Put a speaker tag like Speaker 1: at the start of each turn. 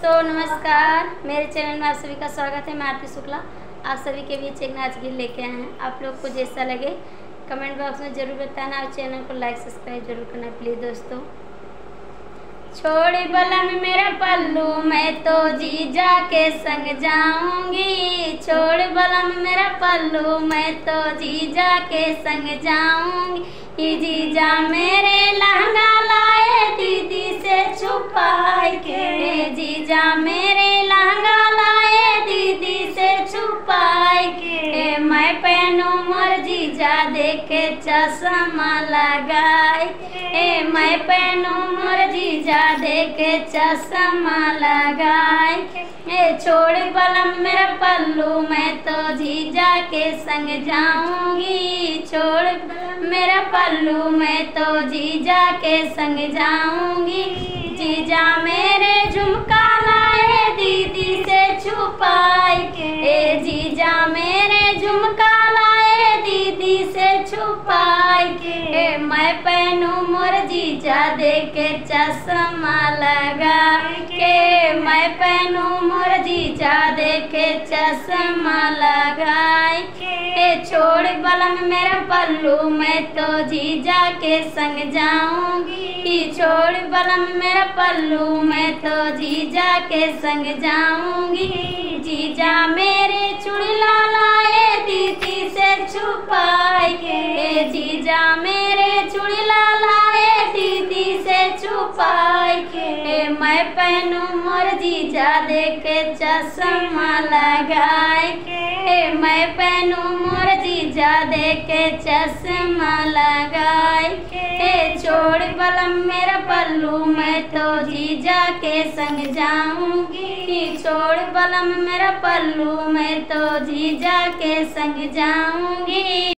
Speaker 1: दोस्तों नमस्कार, मेरे चैनल में आप सभी का स्वागत है। मैं आरती शुक्ला आप सभी के बीच एक नाच गीत लेके आए हैं। आप लोग को जैसा लगे कमेंट बॉक्स में ज़रूर बताना और चैनल को लाइक सब्सक्राइब जरूर करना प्लीज़ दोस्तों। छोड़ बलम मेरा पल्लू मैं तो जीजा के संग जाऊंगी, छोड़ बलम मेरा पल्लू मैं तो जीजा के संग जाऊंगी। जीजा मेरे लहंगा लाए दीदी से छुपाए के, जीजा मेरे लहंगा लाए दीदी से छुपाए के। मैं पहनूं मोर जीजा देखे चश्मा लगाए, मैं पहनूं मोर जीजा देखे चश्मा लगाए। छोड़ बलम मेरा पल्लू मैं तो जीजा के संग जाऊंगी, छोड़ मेरा पल्लू मैं तो जीजा के संग जाऊंगी। जीजा मेरे झुमका लाए दीदी से छुपाए के, जीजा मेरे झुमका लाए दीदी से छुपाए के। मैं पहनूं मोर जीजा देखे चश्मा लगा के, मैं पहनूं मोर जीजा देखे चश्मा लगाए के। छोड़ बलम मेरा पल्लू मैं तो जीजा के संग जाऊंगी, छोड़ बलम मेरा पल्लू मैं तो जीजा के संग जाऊंगी। जीजा मेरे चूड़िया लाए दीदी से छुपाए के, जीजा मेरे चूड़िया लाए दीदी से छुपाए के। मैं पहनूं मोर जीजा देखे चश्मा लगाए के, मैं पहनूं मोर जीजा देखे चश्मा लगाए के। छोड़ बलम मेरा पल्लू मैं तो जीजा के संग जाऊंगी, छोड़ बलम मेरा पल्लू मैं तो जीजा के संग जाऊंगी।